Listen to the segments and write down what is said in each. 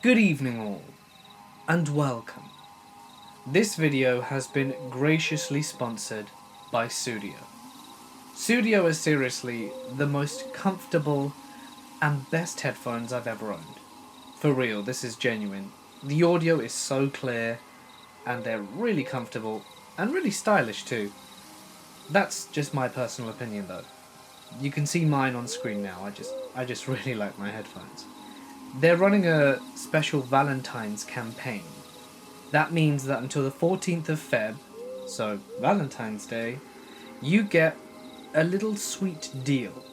Good evening all, and welcome. This video has been graciously sponsored by Studio. Studio is seriously the most comfortable and best headphones I've ever owned. For real, this is genuine. The audio is so clear, and they're really comfortable, and really stylish too. That's just my personal opinion though. You can see mine on screen now, I just really like my headphones. They're running a special Valentine's campaign. That means that until the 14th of Feb, so Valentine's Day, you get a little sweet deal.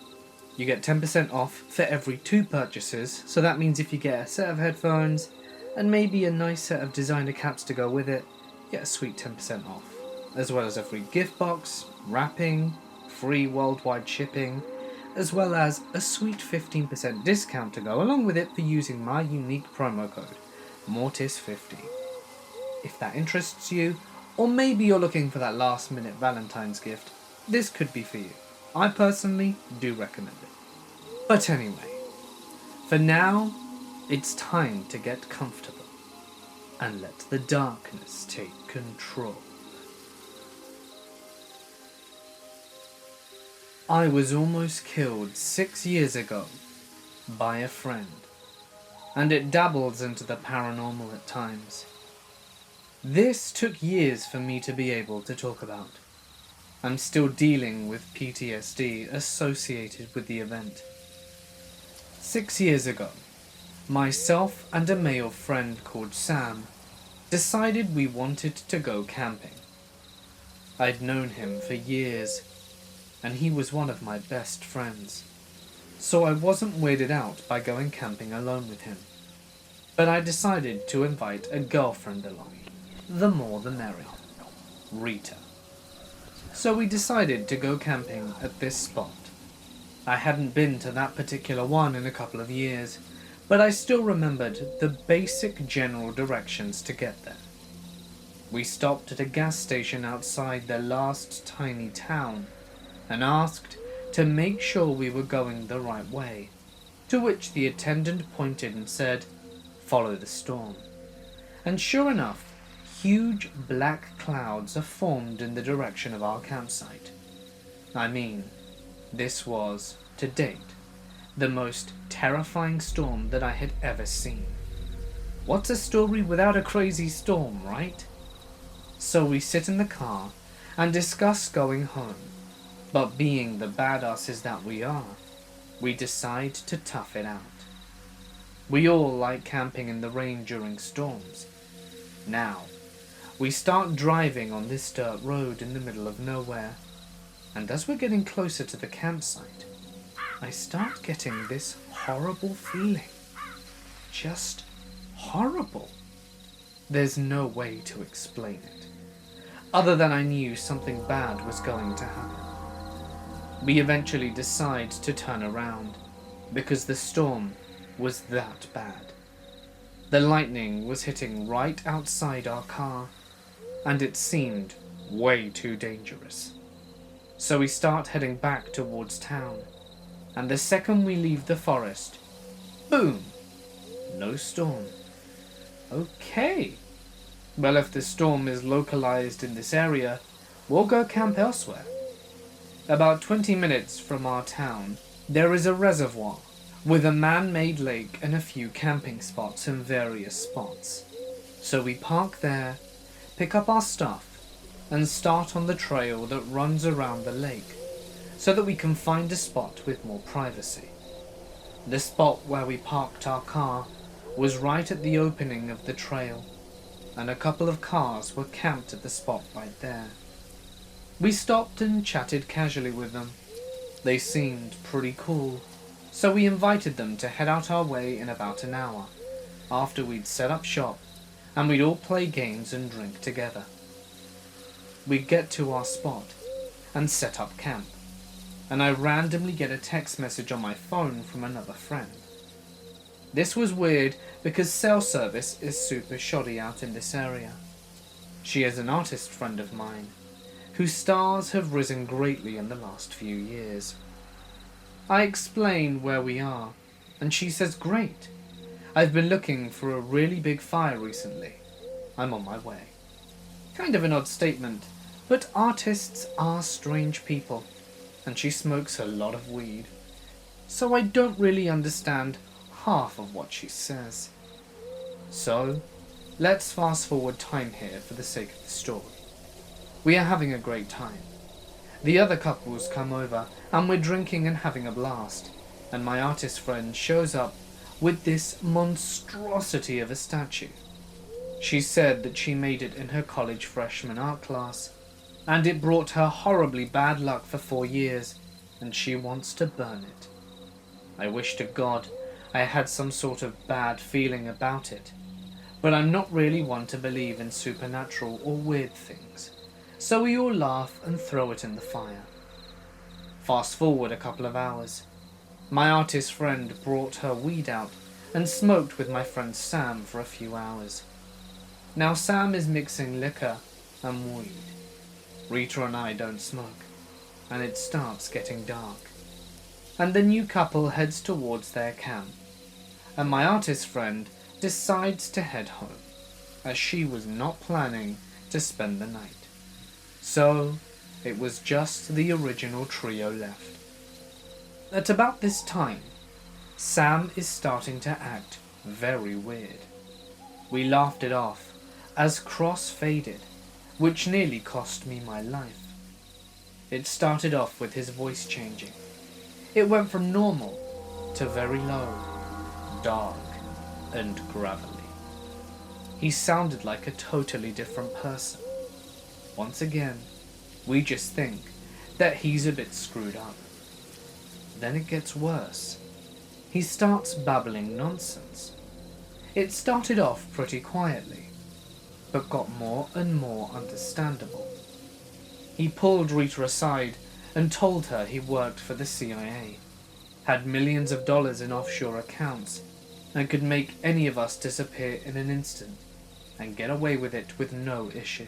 You get 10% off for every 2 purchases, so that means if you get a set of headphones and maybe a nice set of designer caps to go with it, you get a sweet 10% off. As well as a free gift box, wrapping, free worldwide shipping, as well as a sweet 15% discount to go along with it for using my unique promo code, Mortis50. If that interests you, or maybe you're looking for that last minute Valentine's gift, this could be for you. I personally do recommend it. But anyway, for now, it's time to get comfortable and let the darkness take control. I was almost killed 6 years ago by a friend, and it dabbles into the paranormal at times. This took years for me to be able to talk about. I'm still dealing with PTSD associated with the event. 6 years ago, myself and a male friend called Sam decided we wanted to go camping. I'd known him for years, and he was one of my best friends, so I wasn't weirded out by going camping alone with him. But I decided to invite a girlfriend along. The more the merrier. Rita. So we decided to go camping at this spot. I hadn't been to that particular one in a couple of years, but I still remembered the basic general directions to get there. We stopped at a gas station outside their last tiny town, and asked to make sure we were going the right way, to which the attendant pointed and said, "Follow the storm." And sure enough, huge black clouds are formed in the direction of our campsite. I mean, this was, to date, the most terrifying storm that I had ever seen. What's a story without a crazy storm, right? So we sit in the car and discuss going home. But being the badasses that we are, we decide to tough it out. We all like camping in the rain during storms. Now, we start driving on this dirt road in the middle of nowhere, and as we're getting closer to the campsite, I start getting this horrible feeling. Just horrible. There's no way to explain it, other than I knew something bad was going to happen. We eventually decide to turn around, because the storm was that bad. The lightning was hitting right outside our car, and it seemed way too dangerous. So we start heading back towards town, and the second we leave the forest, boom! No storm. Okay. Well, if the storm is localized in this area, we'll go camp elsewhere. About 20 minutes from our town, there is a reservoir with a man-made lake and a few camping spots in various spots. So we park there, pick up our stuff, and start on the trail that runs around the lake, so that we can find a spot with more privacy. The spot where we parked our car was right at the opening of the trail, and a couple of cars were camped at the spot right there. We stopped and chatted casually with them. They seemed pretty cool, so we invited them to head out our way in about an hour, after we'd set up shop, and we'd all play games and drink together. We'd get to our spot, and set up camp, and I randomly get a text message on my phone from another friend. This was weird because cell service is super shoddy out in this area. She is an artist friend of mine, whose stars have risen greatly in the last few years. I explain where we are, and she says great, I've been looking for a really big fire recently. I'm on my way. Kind of an odd statement, but artists are strange people, and she smokes a lot of weed. So I don't really understand half of what she says. So, let's fast forward time here for the sake of the story. We are having a great time. The other couples come over, and we're drinking and having a blast, and my artist friend shows up with this monstrosity of a statue. She said that she made it in her college freshman art class, and it brought her horribly bad luck for 4 years, and she wants to burn it. I wish to God I had some sort of bad feeling about it, but I'm not really one to believe in supernatural or weird things, so we all laugh and throw it in the fire. Fast forward a couple of hours. My artist friend brought her weed out and smoked with my friend Sam for a few hours. Now Sam is mixing liquor and weed. Rita and I don't smoke, and it starts getting dark. And the new couple heads towards their camp, and my artist friend decides to head home, as she was not planning to spend the night. So, it was just the original trio left. At about this time, Sam is starting to act very weird. We laughed it off, as Cross faded, which nearly cost me my life. It started off with his voice changing. It went from normal to very low, dark, and gravelly. He sounded like a totally different person. Once again, we just think that he's a bit screwed up. Then it gets worse. He starts babbling nonsense. It started off pretty quietly, but got more and more understandable. He pulled Rita aside and told her he worked for the CIA, had millions of dollars in offshore accounts, and could make any of us disappear in an instant and get away with it with no issue.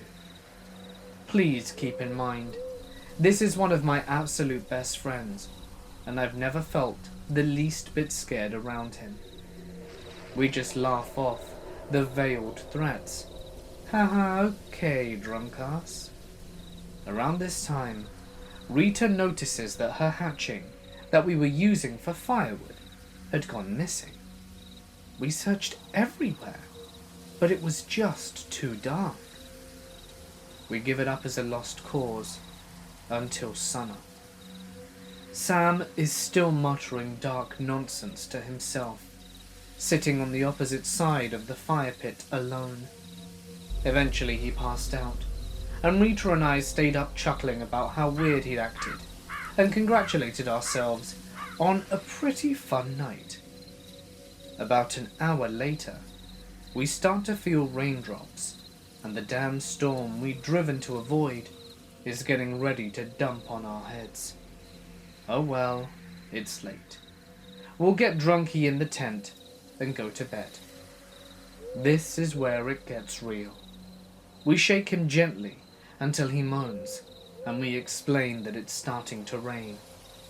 Please keep in mind, this is one of my absolute best friends, and I've never felt the least bit scared around him. We just laugh off the veiled threats. Haha, okay, drunk ass. Around this time, Rita notices that her hatching that we were using for firewood had gone missing. We searched everywhere, but it was just too dark. We give it up as a lost cause until sunup. Sam is still muttering dark nonsense to himself, sitting on the opposite side of the fire pit alone. Eventually he passed out, and Rita and I stayed up chuckling about how weird he'd acted, and congratulated ourselves on a pretty fun night. About an hour later, we start to feel raindrops, and the damn storm we'd driven to avoid is getting ready to dump on our heads. Oh well, it's late. We'll get drunky in the tent and go to bed. This is where it gets real. We shake him gently until he moans, and we explain that it's starting to rain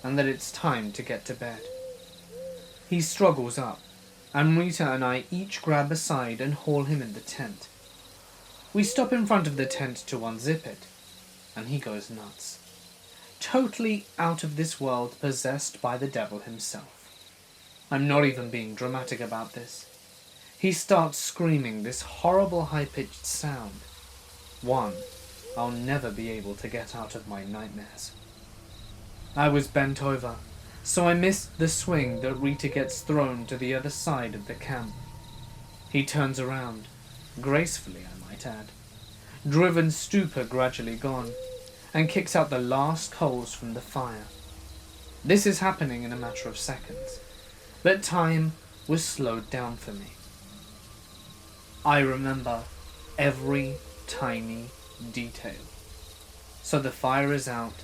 and that it's time to get to bed. He struggles up, and Rita and I each grab a side and haul him in the tent. We stop in front of the tent to unzip it, and he goes nuts. Totally out of this world, possessed by the devil himself. I'm not even being dramatic about this. He starts screaming this horrible high-pitched sound. One I'll never be able to get out of my nightmares. I was bent over, so I missed the swing that Rita gets thrown to the other side of the camp. He turns around, gracefully I might add, driven stupor gradually gone, and kicks out the last coals from the fire. This is happening in a matter of seconds, but time was slowed down for me. I remember every tiny detail. So the fire is out,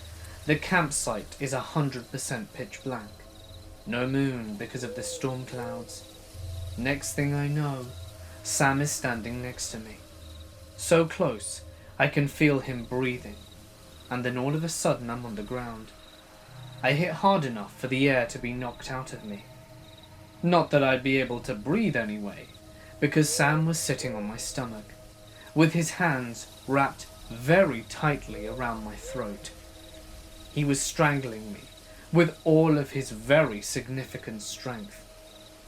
the campsite is 100% pitch black, no moon because of the storm clouds. Next thing I know, Sam is standing next to me, so close I can feel him breathing, and then all of a sudden I'm on the ground. I hit hard enough for the air to be knocked out of me. Not that I'd be able to breathe anyway, because Sam was sitting on my stomach, with his hands wrapped very tightly around my throat. He was strangling me with all of his very significant strength.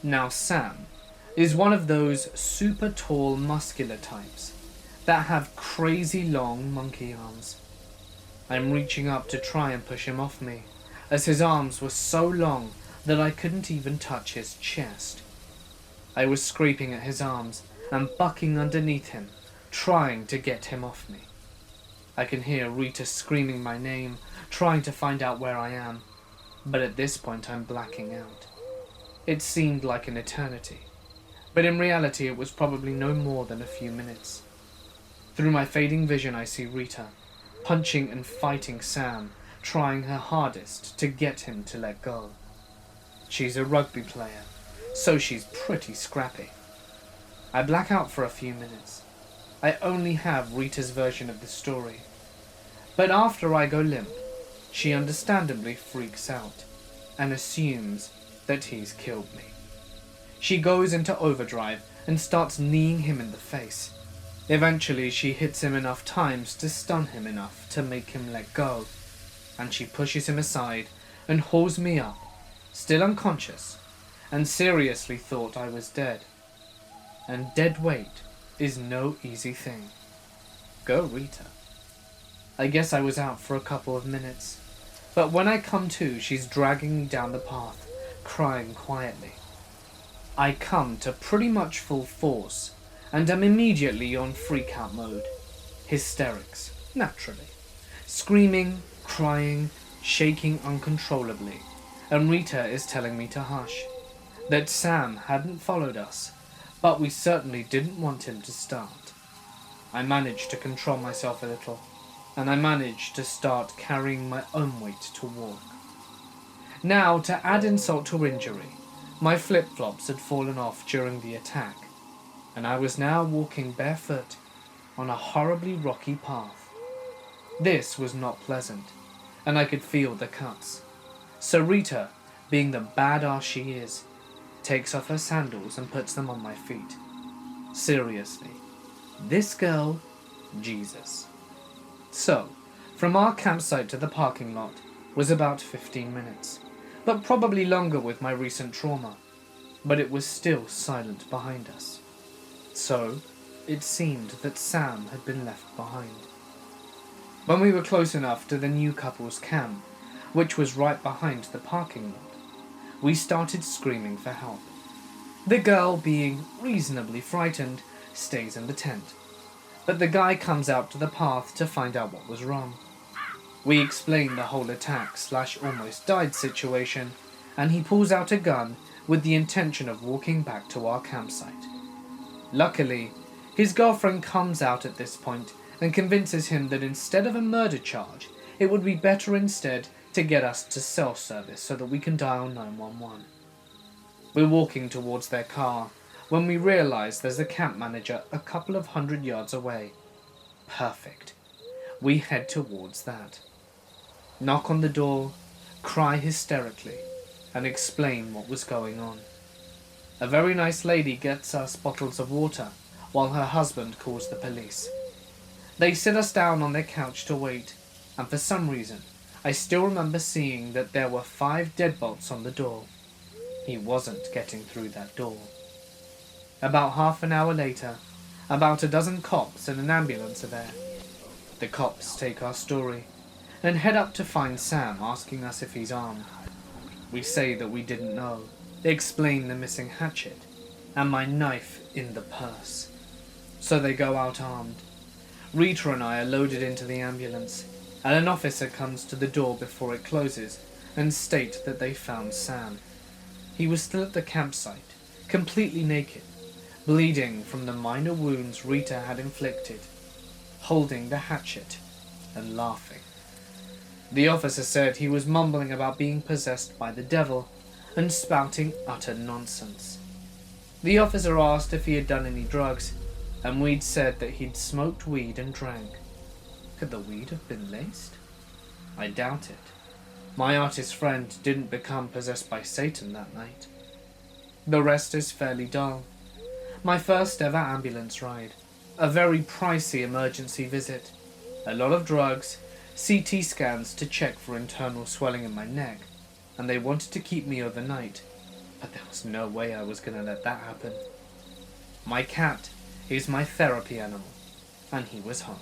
Now Sam is one of those super tall muscular types that have crazy long monkey arms. I'm reaching up to try and push him off me, as his arms were so long that I couldn't even touch his chest. I was scraping at his arms and bucking underneath him, trying to get him off me. I can hear Rita screaming my name, trying to find out where I am, but at this point I'm blacking out. It seemed like an eternity, but in reality it was probably no more than a few minutes. Through my fading vision I see Rita, punching and fighting Sam, trying her hardest to get him to let go. She's a rugby player, so she's pretty scrappy. I black out for a few minutes. I only have Rita's version of the story. But after I go limp, she understandably freaks out and assumes that he's killed me. She goes into overdrive and starts kneeing him in the face. Eventually she hits him enough times to stun him enough to make him let go, and she pushes him aside and hauls me up, still unconscious, and seriously thought I was dead. And dead weight is no easy thing. Go Rita. I guess I was out for a couple of minutes, but when I come to, she's dragging me down the path, crying quietly. I come to pretty much full force, and am immediately on freak-out mode. Hysterics, naturally. Screaming, crying, shaking uncontrollably, and Rita is telling me to hush. That Sam hadn't followed us, but we certainly didn't want him to start. I managed to control myself a little, and I managed to start carrying my own weight to walk. Now, to add insult to injury, my flip-flops had fallen off during the attack, and I was now walking barefoot on a horribly rocky path. This was not pleasant, and I could feel the cuts. So Rita, being the badass she is, takes off her sandals and puts them on my feet. Seriously, this girl, Jesus. So, from our campsite to the parking lot was about 15 minutes, but probably longer with my recent trauma, but it was still silent behind us. So, it seemed that Sam had been left behind. When we were close enough to the new couple's camp, which was right behind the parking lot, we started screaming for help. The girl, being reasonably frightened, stays in the tent, but the guy comes out to the path to find out what was wrong. We explain the whole attack/almost died situation, and he pulls out a gun with the intention of walking back to our campsite. Luckily, his girlfriend comes out at this point and convinces him that instead of a murder charge, it would be better instead to get us to cell service so that we can dial 911. We're walking towards their car when we realize there's a camp manager a couple of 100 yards away. Perfect. We head towards that. Knock on the door, cry hysterically, and explain what was going on. A very nice lady gets us bottles of water while her husband calls the police. They sit us down on their couch to wait, and for some reason, I still remember seeing that there were 5 deadbolts on the door. He wasn't getting through that door. About half an hour later, about a dozen cops and an ambulance are there. The cops take our story and head up to find Sam, asking us if he's armed. We say that we didn't know. They explain the missing hatchet and my knife in the purse. So they go out armed. Rita and I are loaded into the ambulance, and an officer comes to the door before it closes and state that they found Sam. He was still at the campsite, completely naked, bleeding from the minor wounds Rita had inflicted, holding the hatchet and laughing. The officer said he was mumbling about being possessed by the devil and spouting utter nonsense. The officer asked if he had done any drugs, and we'd said that he'd smoked weed and drank. Could the weed have been laced? I doubt it. My artist friend didn't become possessed by Satan that night. The rest is fairly dull. My first ever ambulance ride, a very pricey emergency visit, a lot of drugs, CT scans to check for internal swelling in my neck, and they wanted to keep me overnight, but there was no way I was going to let that happen. My cat is my therapy animal, and he was home.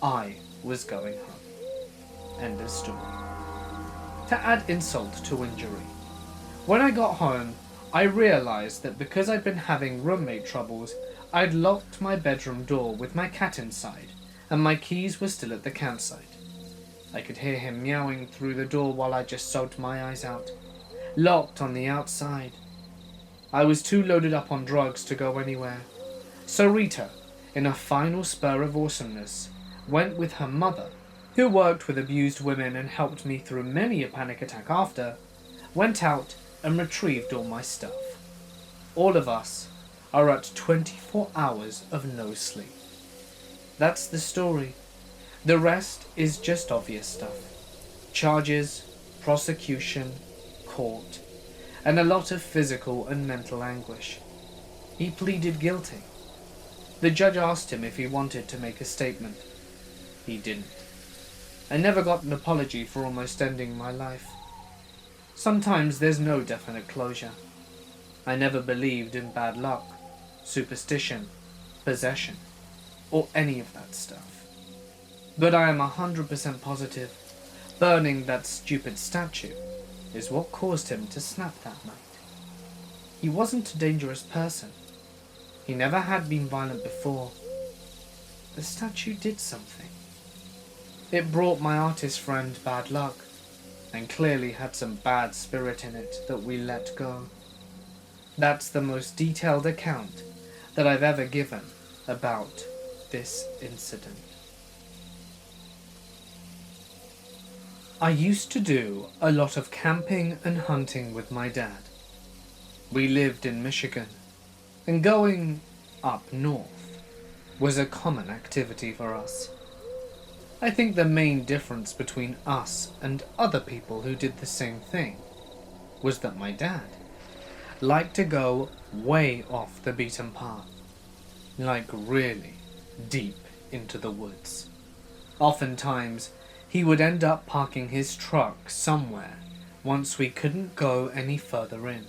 I was going home. End of story. To add insult to injury, when I got home, I realized that because I'd been having roommate troubles, I'd locked my bedroom door with my cat inside, and my keys were still at the campsite. I could hear him meowing through the door while I just sobbed my eyes out. Locked on the outside. I was too loaded up on drugs to go anywhere. So Rita, in a final spur of awesomeness, went with her mother, who worked with abused women and helped me through many a panic attack after, went out and retrieved all my stuff. All of us are at 24 hours of no sleep. That's the story. The rest is just obvious stuff. Charges, prosecution, court, and a lot of physical and mental anguish. He pleaded guilty. The judge asked him if he wanted to make a statement. He didn't. I never got an apology for almost ending my life. Sometimes there's no definite closure. I never believed in bad luck, superstition, possession, or any of that stuff. But I am 100% positive burning that stupid statue is what caused him to snap that night. He wasn't a dangerous person. He never had been violent before. The statue did something. It brought my artist friend bad luck, and clearly had some bad spirit in it that we let go. That's the most detailed account that I've ever given about this incident. I used to do a lot of camping and hunting with my dad. We lived in Michigan, and going up north was a common activity for us. I think the main difference between us and other people who did the same thing was that my dad liked to go way off the beaten path, like really deep into the woods. Oftentimes, he would end up parking his truck somewhere once we couldn't go any further in,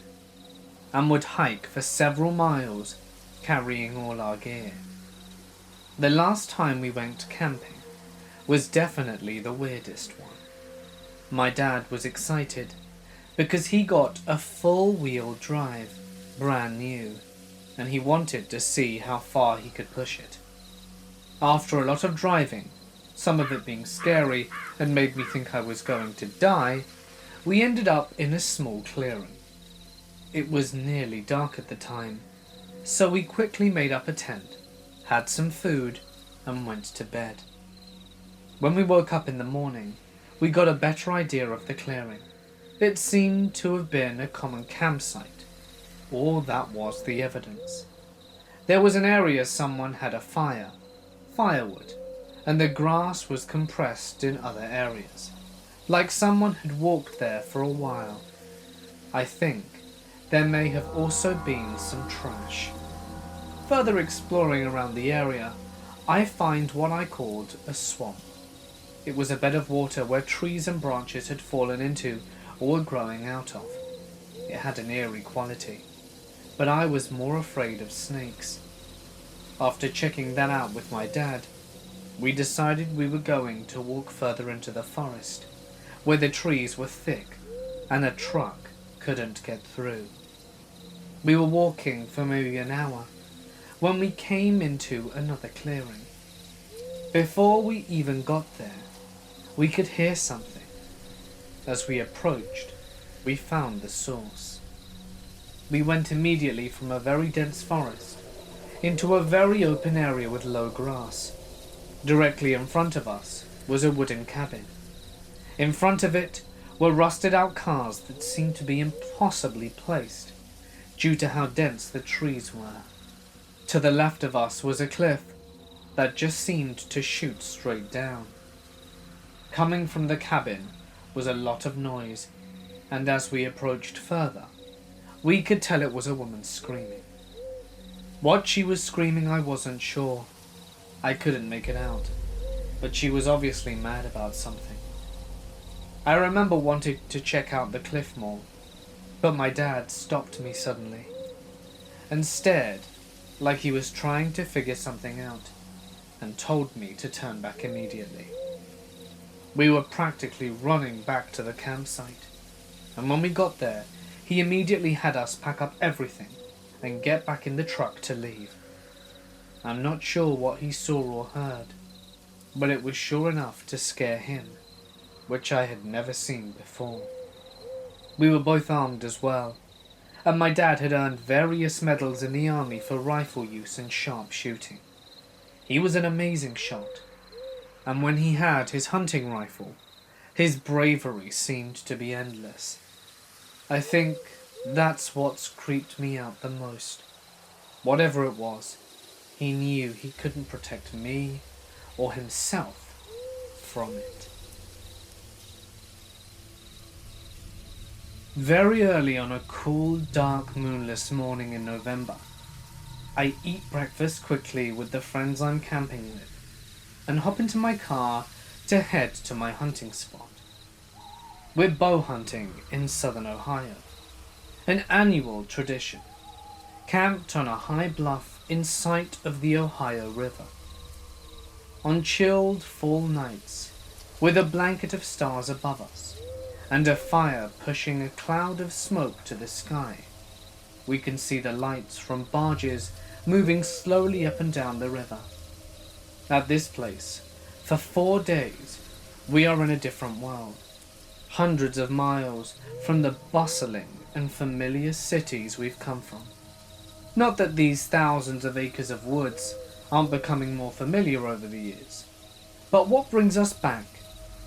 and would hike for several miles carrying all our gear. The last time we went camping was definitely the weirdest one. My dad was excited because he got a full-wheel drive, brand new, and he wanted to see how far he could push it. After a lot of driving, some of it being scary and made me think I was going to die, we ended up in a small clearing. It was nearly dark at the time, so we quickly made up a tent, had some food, and went to bed. When we woke up in the morning, we got a better idea of the clearing. It seemed to have been a common campsite, or that was the evidence. There was an area someone had a fire, firewood, and the grass was compressed in other areas, like someone had walked there for a while. I think there may have also been some trash. Further exploring around the area, I find what I called a swamp. It was a bed of water where trees and branches had fallen into or were growing out of. It had an eerie quality, but I was more afraid of snakes. After checking that out with my dad, we decided we were going to walk further into the forest, where the trees were thick and a truck couldn't get through. We were walking for maybe an hour when we came into another clearing. Before we even got there, we could hear something. As we approached, we found the source. We went immediately from a very dense forest into a very open area with low grass. Directly in front of us was a wooden cabin. In front of it were rusted out cars that seemed to be impossibly placed due to how dense the trees were. To the left of us was a cliff that just seemed to shoot straight down. Coming from the cabin was a lot of noise, and as we approached further, We could tell it was a woman screaming. What she was screaming I wasn't sure. I couldn't make it out, but she was obviously mad about something. I remember wanting to check out the cliff more, but my dad stopped me suddenly and stared like he was trying to figure something out and told me to turn back immediately. We were practically running back to the campsite, and when we got there, he immediately had us pack up everything and get back in the truck to leave. I'm not sure what he saw or heard, but it was sure enough to scare him, which I had never seen before. We were both armed as well, and my dad had earned various medals in the army for rifle use and sharp shooting. He was an amazing shot, and when he had his hunting rifle, his bravery seemed to be endless. I think that's what's creeped me out the most. Whatever it was, he knew he couldn't protect me or himself from it. Very early on a cool, dark, moonless morning in November, I eat breakfast quickly with the friends I'm camping with and hop into my car to head to my hunting spot. We're bow hunting in southern Ohio, an annual tradition, camped on a high bluff in sight of the Ohio River. On chilled fall nights, with a blanket of stars above us and a fire pushing a cloud of smoke to the sky, we can see the lights from barges moving slowly up and down the river. At this place, for 4 days, we are in a different world, hundreds of miles from the bustling and familiar cities we've come from. Not that these thousands of acres of woods aren't becoming more familiar over the years, but what brings us back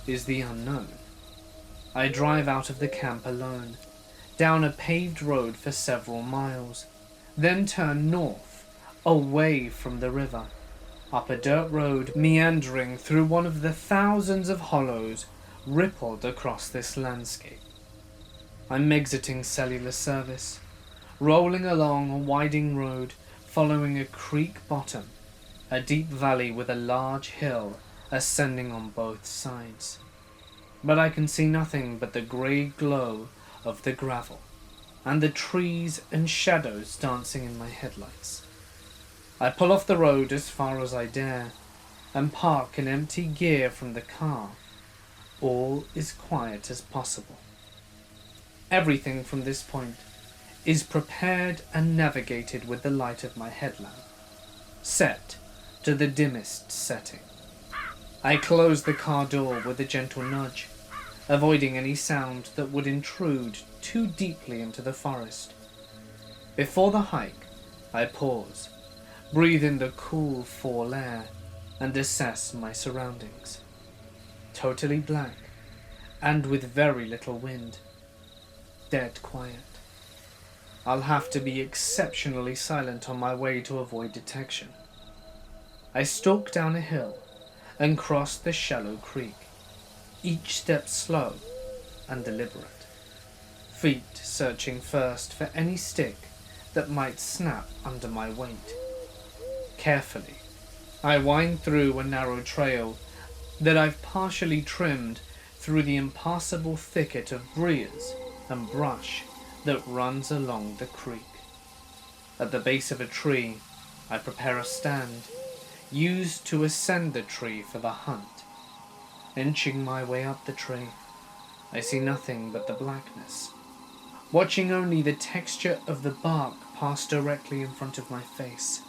is the unknown. I drive out of the camp alone, down a paved road for several miles, then turn north, away from the river, up a dirt road meandering through one of the thousands of hollows rippled across this landscape. I'm exiting cellular service, rolling along a winding road following a creek bottom, a deep valley with a large hill ascending on both sides. But I can see nothing but the grey glow of the gravel and the trees and shadows dancing in my headlights. I pull off the road as far as I dare and park an empty gear from the car. All is quiet as possible. Everything from this point is prepared and navigated with the light of my headlamp, set to the dimmest setting. I close the car door with a gentle nudge, avoiding any sound that would intrude too deeply into the forest. Before the hike, I pause, breathe in the cool fall air, and assess my surroundings. Totally black, and with very little wind. Dead quiet. I'll have to be exceptionally silent on my way to avoid detection. I stalk down a hill and cross the shallow creek, each step slow and deliberate, feet searching first for any stick that might snap under my weight. Carefully, I wind through a narrow trail that I've partially trimmed through the impassable thicket of briars and brush that runs along the creek. At the base of a tree, I prepare a stand, used to ascend the tree for the hunt. Inching my way up the tree, I see nothing but the blackness, watching only the texture of the bark pass directly in front of my face.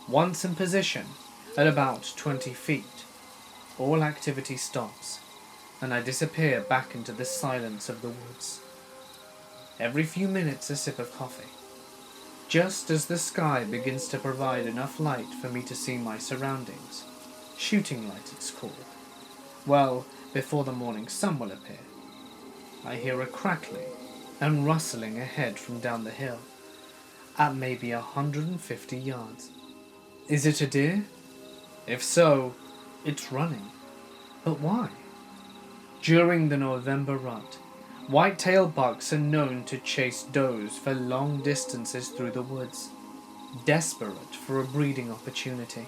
Once in position, at about 20 feet, all activity stops, and I disappear back into the silence of the woods. Every few minutes a sip of coffee, just as the sky begins to provide enough light for me to see my surroundings. Shooting light it's called. Well, before the morning sun will appear. I hear a crackling and rustling ahead from down the hill, at maybe 150 yards. Is it a deer? If so, it's running. But why? During the November rut, White-tailed bucks are known to chase does for long distances through the woods, desperate for a breeding opportunity.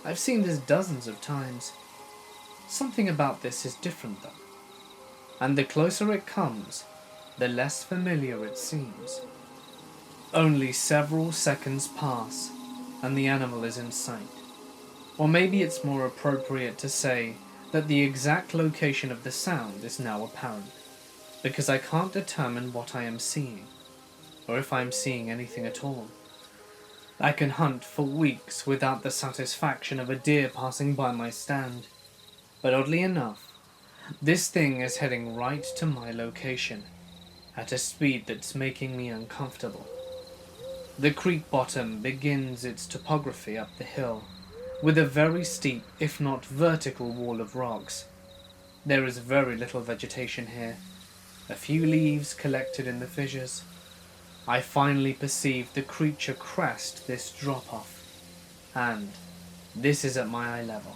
I've seen this dozens of times. Something about this is different though, and the closer it comes, the less familiar it seems. Only several seconds pass, and the animal is in sight. Or maybe it's more appropriate to say that the exact location of the sound is now apparent, because I can't determine what I am seeing, or if I am seeing anything at all. I can hunt for weeks without the satisfaction of a deer passing by my stand, but oddly enough, this thing is heading right to my location, at a speed that's making me uncomfortable. The creek bottom begins its topography up the hill, with a very steep, if not vertical, wall of rocks. There is very little vegetation here, a few leaves collected in the fissures. I finally perceive the creature crest this drop-off, and this is at my eye level.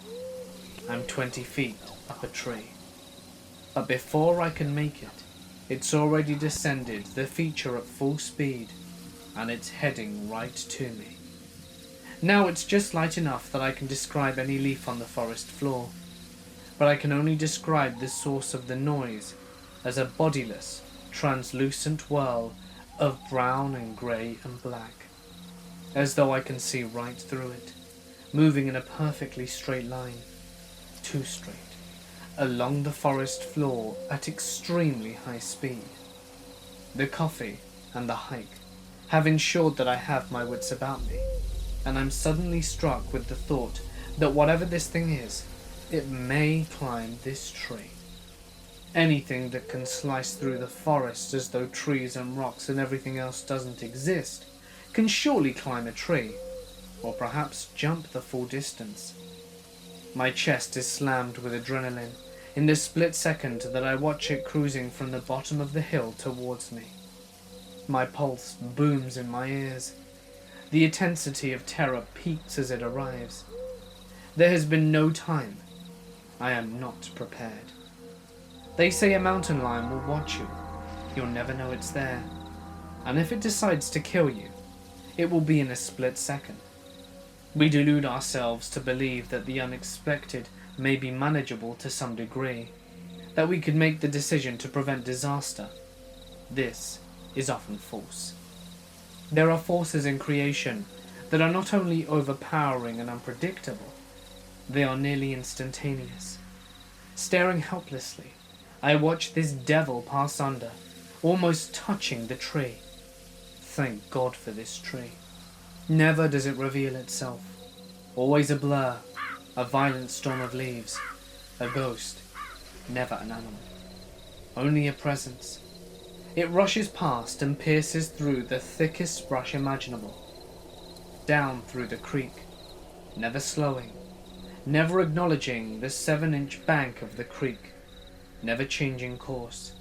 I'm 20 feet up a tree. But before I can make it, it's already descended the feature at full speed, and it's heading right to me. Now it's just light enough that I can describe any leaf on the forest floor, but I can only describe the source of the noise as a bodiless, translucent whirl of brown and grey and black, as though I can see right through it, moving in a perfectly straight line, too straight, along the forest floor at extremely high speed. The coffee and the hike have ensured that I have my wits about me, and I'm suddenly struck with the thought that whatever this thing is, it may climb this tree. Anything that can slice through the forest as though trees and rocks and everything else doesn't exist can surely climb a tree, or perhaps jump the full distance. My chest is slammed with adrenaline in the split second that I watch it cruising from the bottom of the hill towards me. My pulse booms in my ears. The intensity of terror peaks as it arrives. There has been no time. I am not prepared. They say a mountain lion will watch you. You'll never know it's there. And if it decides to kill you, it will be in a split second. We delude ourselves to believe that the unexpected may be manageable to some degree, that we could make the decision to prevent disaster. This is often false. There are forces in creation that are not only overpowering and unpredictable, they are nearly instantaneous. Staring helplessly, I watch this devil pass under, almost touching the tree. Thank God for this tree. Never does it reveal itself. Always a blur, a violent storm of leaves, a ghost, never an animal. Only a presence. It rushes past and pierces through the thickest brush imaginable. Down through the creek, never slowing, never acknowledging the 7-inch bank of the creek, never changing course,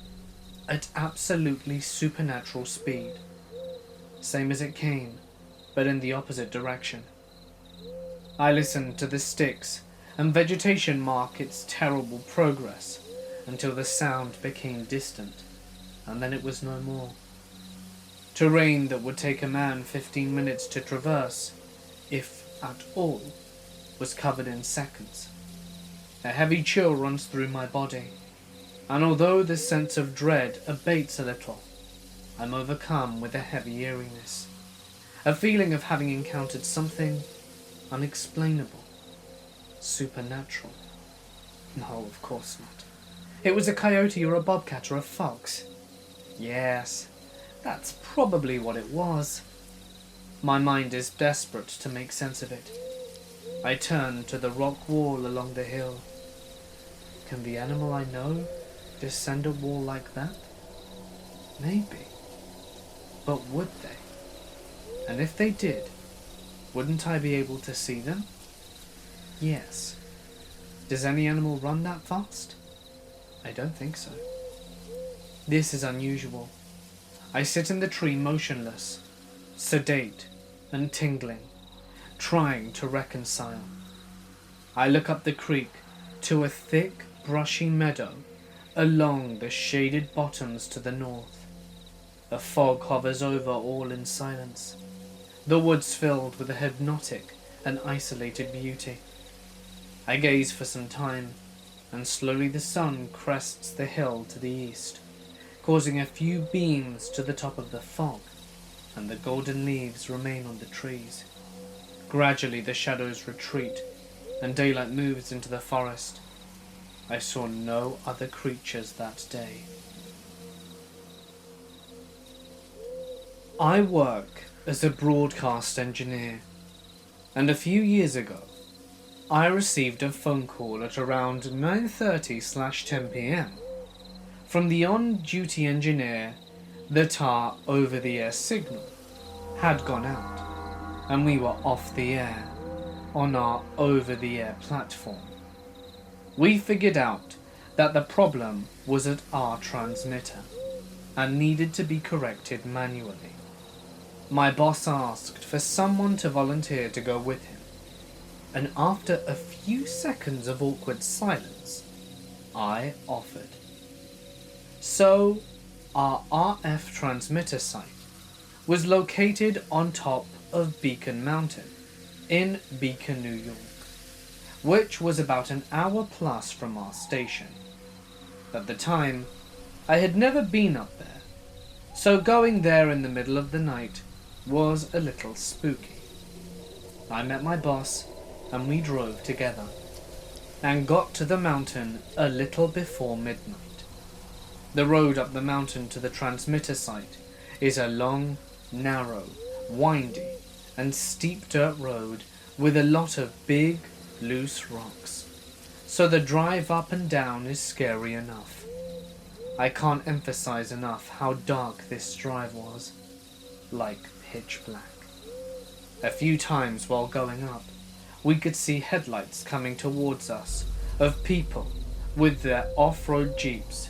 at absolutely supernatural speed. Same as it came, but in the opposite direction. I listened to the sticks and vegetation mark its terrible progress until the sound became distant, and then it was no more. Terrain that would take a man 15 minutes to traverse, if at all, was covered in seconds. A heavy chill runs through my body, and although the sense of dread abates a little, I'm overcome with a heavy eeriness, a feeling of having encountered something unexplainable, supernatural. No, of course not. It was a coyote or a bobcat or a fox. Yes, that's probably what it was. My mind is desperate to make sense of it. I turn to the rock wall along the hill. Can the animal I know descend a wall like that? Maybe. But would they? And if they did, wouldn't I be able to see them? Yes. Does any animal run that fast? I don't think so. This is unusual. I sit in the tree motionless, sedate and tingling, trying to reconcile. I look up the creek to a thick, brushy meadow along the shaded bottoms to the north. A fog hovers over all in silence, the woods filled with a hypnotic and isolated beauty. I gaze for some time, and slowly the sun crests the hill to the east, causing a few beams to the top of the fog, and the golden leaves remain on the trees. Gradually the shadows retreat, and daylight moves into the forest. I saw no other creatures that day. I work as a broadcast engineer, and a few years ago, I received a phone call at around 9:30/10 p.m. from the on-duty engineer that our over-the-air signal had gone out, and we were off the air on our over-the-air platform. We figured out that the problem was at our transmitter and needed to be corrected manually. My boss asked for someone to volunteer to go with him, and after a few seconds of awkward silence, I offered. So, our RF transmitter site was located on top of Beacon Mountain in Beacon, New York, which was about an hour plus from our station. At the time, I had never been up there, so going there in the middle of the night was a little spooky. I met my boss and we drove together, and got to the mountain a little before midnight. The road up the mountain to the transmitter site is a long, narrow, windy, and steep dirt road with a lot of big, loose rocks, so the drive up and down is scary enough. I can't emphasize enough how dark this drive was, like pitch black. A few times while going up, we could see headlights coming towards us of people with their off-road jeeps,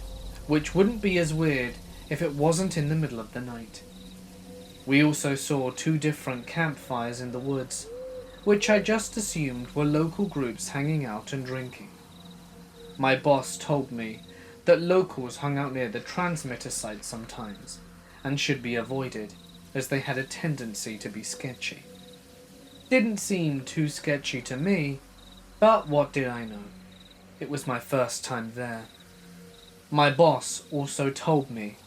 which wouldn't be as weird if it wasn't in the middle of the night. We also saw 2 different campfires in the woods, which I just assumed were local groups hanging out and drinking. My boss told me that locals hung out near the transmitter site sometimes, and should be avoided, as they had a tendency to be sketchy. Didn't seem too sketchy to me, but what did I know? It was my first time there. My boss also told me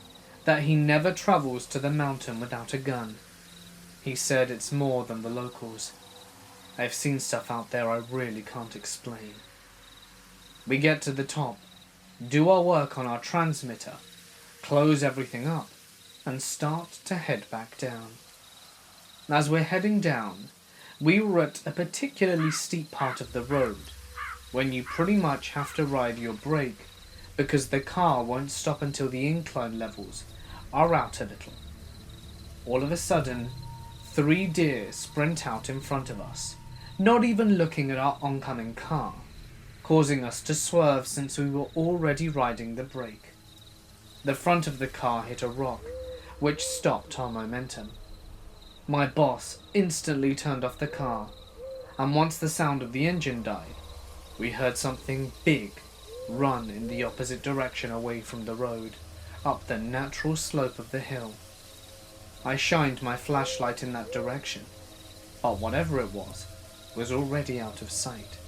that he never travels to the mountain without a gun. He said it's more than the locals. I've seen stuff out there I really can't explain. We get to the top, do our work on our transmitter, close everything up, and start to head back down. As we're heading down, we were at a particularly steep part of the road, when you pretty much have to ride your brake, because the car won't stop until the incline levels are out a little. All of a sudden, 3 deer sprint out in front of us, not even looking at our oncoming car, causing us to swerve since we were already riding the brake. The front of the car hit a rock, which stopped our momentum. My boss instantly turned off the car, and once the sound of the engine died, we heard something big run in the opposite direction away from the road, up the natural slope of the hill. I shined my flashlight in that direction, but whatever it was already out of sight.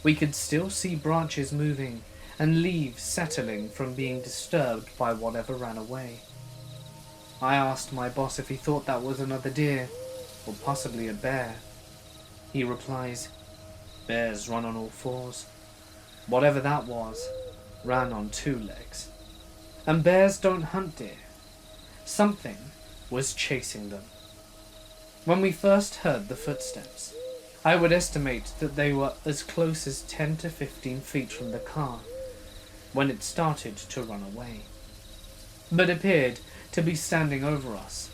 We could still see branches moving and leaves settling from being disturbed by whatever ran away. I asked my boss if he thought that was another deer, or possibly a bear. He replies, "Bears run on all 4s. Whatever that was, ran on 2 legs. And bears don't hunt deer. Something was chasing them." When we first heard the footsteps, I would estimate that they were as close as 10 to 15 feet from the car, when it started to run away, but appeared to be standing over us,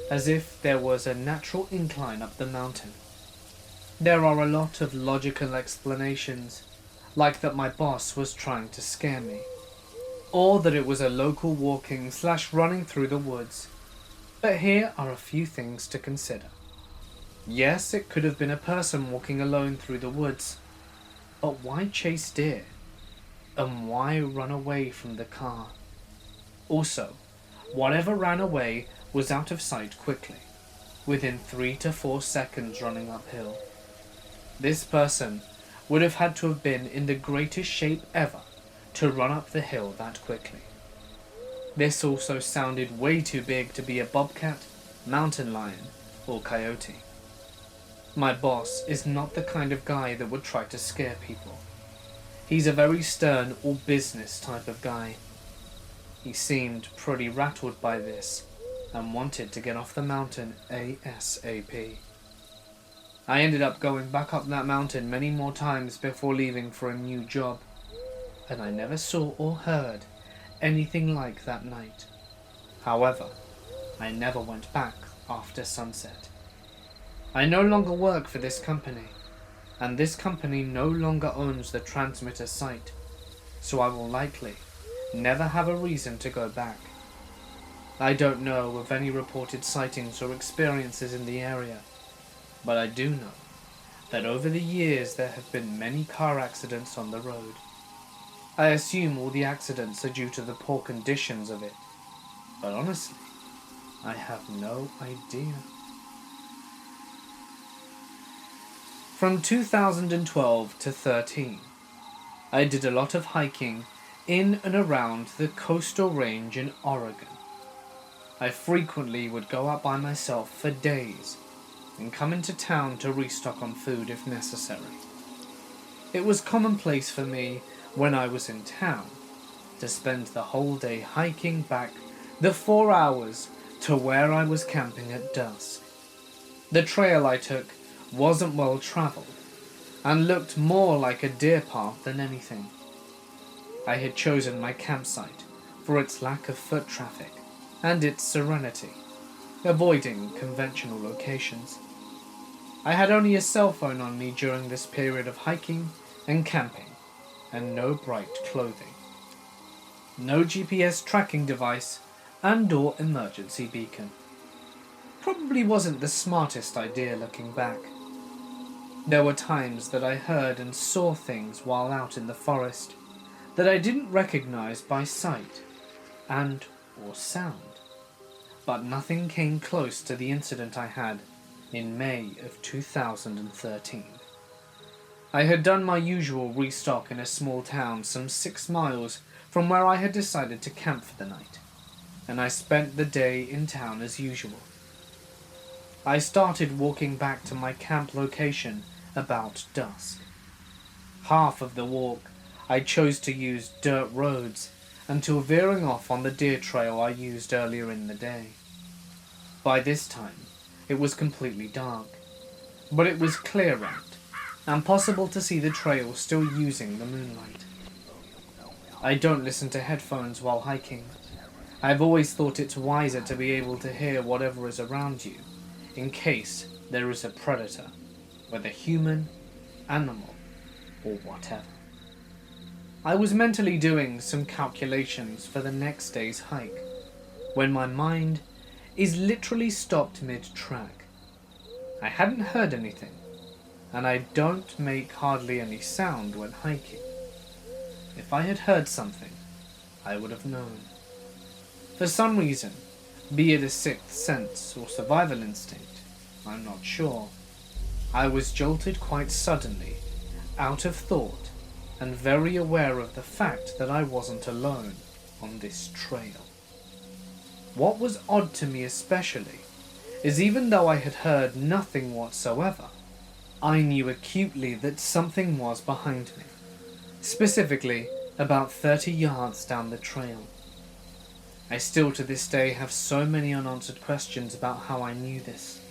as if there was a natural incline up the mountain. There are a lot of logical explanations, like that my boss was trying to scare me, or that it was a local walking/running through the woods. But here are a few things to consider. Yes, it could have been a person walking alone through the woods, but why chase deer? and why run away from the car? Also, whatever ran away was out of sight quickly, within 3 to 4 seconds running uphill. This person would have had to have been in the greatest shape ever to run up the hill that quickly. This also sounded way too big to be a bobcat, mountain lion, or coyote. My boss is not the kind of guy that would try to scare people. He's a very stern or business type of guy. He seemed pretty rattled by this and wanted to get off the mountain ASAP. I ended up going back up that mountain many more times before leaving for a new job, and I never saw or heard anything like that night. However, I never went back after sunset. I no longer work for this company, and this company no longer owns the transmitter site, so I will likely never have a reason to go back. I don't know of any reported sightings or experiences in the area, but I do know that over the years there have been many car accidents on the road. I assume all the accidents are due to the poor conditions of it, but honestly, I have no idea. From 2012 to 13, I did a lot of hiking in and around the coastal range in Oregon. I frequently would go out by myself for days and come into town to restock on food if necessary. It was commonplace for me when I was in town to spend the whole day hiking back the 4 hours to where I was camping at dusk. The trail I took wasn't well traveled and looked more like a deer path than anything. I had chosen my campsite for its lack of foot traffic and its serenity, avoiding conventional locations. I had only a cell phone on me during this period of hiking and camping, and no bright clothing. No GPS tracking device and/or emergency beacon. Probably wasn't the smartest idea looking back. There were times that I heard and saw things while out in the forest that I didn't recognize by sight and/or sound, but nothing came close to the incident I had in May of 2013. I had done my usual restock in a small town some 6 miles from where I had decided to camp for the night, and I spent the day in town as usual. I started walking back to my camp location about dusk. Half of the walk I chose to use dirt roads until veering off on the deer trail I used earlier in the day. By this time, it was completely dark, but it was clear out and possible to see the trail still using the moonlight. I don't listen to headphones while hiking. I've always thought it's wiser to be able to hear whatever is around you, in case there is a predator, whether human, animal, or whatever. I was mentally doing some calculations for the next day's hike, when my mind is literally stopped mid-track. I hadn't heard anything, and I don't make hardly any sound when hiking. If I had heard something, I would have known. For some reason, be it a sixth sense or survival instinct, I'm not sure, I was jolted quite suddenly, out of thought, and very aware of the fact that I wasn't alone on this trail. What was odd to me especially is even though I had heard nothing whatsoever, I knew acutely that something was behind me, specifically about 30 yards down the trail. I still to this day have so many unanswered questions about how I knew this.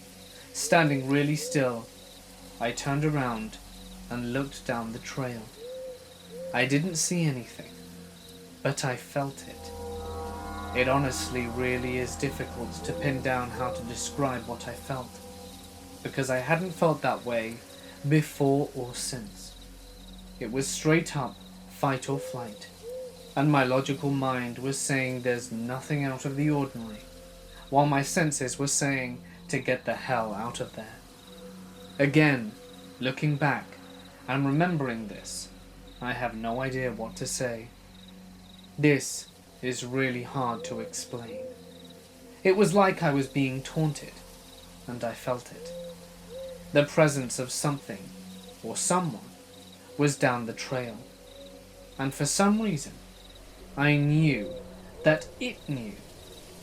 Standing really still, I turned around and looked down the trail. I didn't see anything, but I felt it. It honestly really is difficult to pin down how to describe what I felt, because I hadn't felt that way before or since. It was straight up fight or flight, and my logical mind was saying there's nothing out of the ordinary, while my senses were saying to get the hell out of there. Again, looking back and remembering this, I have no idea what to say. This is really hard to explain. It was like I was being taunted, and I felt it. The presence of something, or someone, was down the trail, and for some reason, I knew that it knew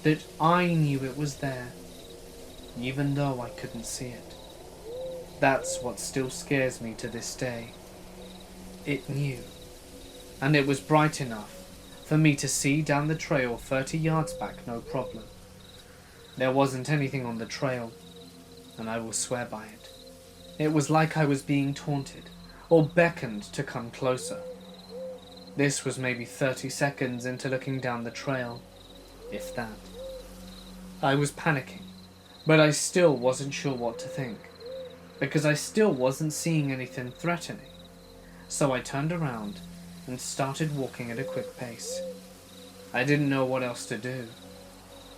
that I knew it was there, even though I couldn't see it. That's what still scares me to this day. It knew, and it was bright enough for me to see down the trail 30 yards back, no problem. There wasn't anything on the trail, and I will swear by it. It was like I was being taunted, or beckoned to come closer. This was maybe 30 seconds into looking down the trail, if that. I was panicking, but I still wasn't sure what to think, because I still wasn't seeing anything threatening. So I turned around and started walking at a quick pace. I didn't know what else to do.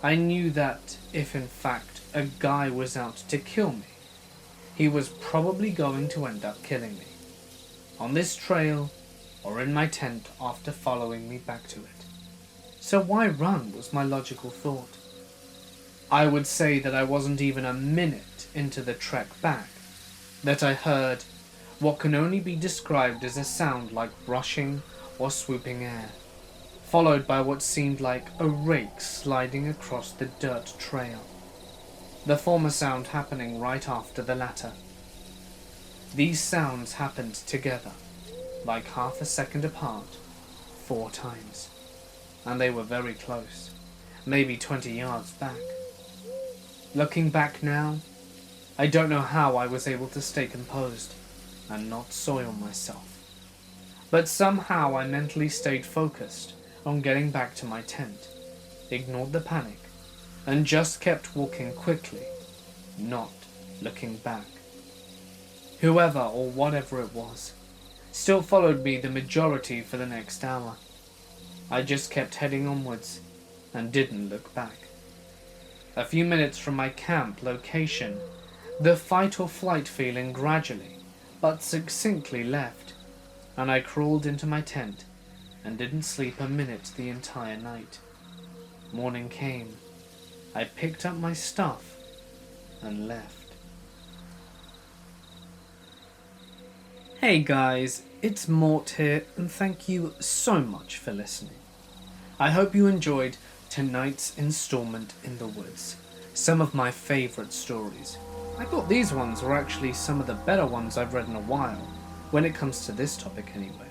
I knew that if in fact a guy was out to kill me, he was probably going to end up killing me, on this trail or in my tent after following me back to it. So why run was my logical thought. I would say that I wasn't even a minute into the trek back that I heard what can only be described as a sound like rushing or swooping air, followed by what seemed like a rake sliding across the dirt trail, the former sound happening right after the latter. These sounds happened together, like half a second apart, 4 times, and they were very close, maybe 20 yards back. Looking back now, I don't know how I was able to stay composed and not soil myself, but somehow I mentally stayed focused on getting back to my tent, ignored the panic, and just kept walking quickly, not looking back. Whoever or whatever it was still followed me the majority for the next hour. I just kept heading onwards and didn't look back. A few minutes from my camp location, the fight or flight feeling gradually but succinctly left, and I crawled into my tent and didn't sleep a minute the entire night. Morning came. I picked up my stuff and left. Hey guys, it's Mort here, and thank you so much for listening. I hope you enjoyed tonight's installment in the woods, some of my favourite stories. I thought these ones were actually some of the better ones I've read in a while, when it comes to this topic anyway.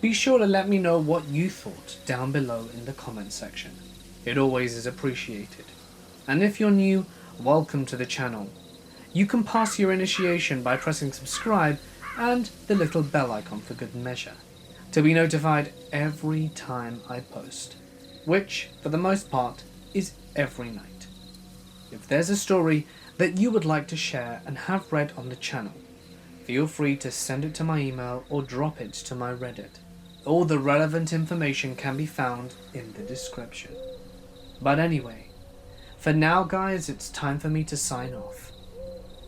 Be sure to let me know what you thought down below in the comment section. It always is appreciated. And if you're new, welcome to the channel. You can pass your initiation by pressing subscribe and the little bell icon for good measure, to be notified every time I post, which, for the most part, is every night. If there's a story that you would like to share and have read on the channel, feel free to send it to my email or drop it to my Reddit. All the relevant information can be found in the description. But anyway, for now guys, it's time for me to sign off.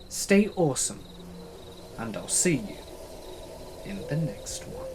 Stay awesome, and I'll see you in the next one.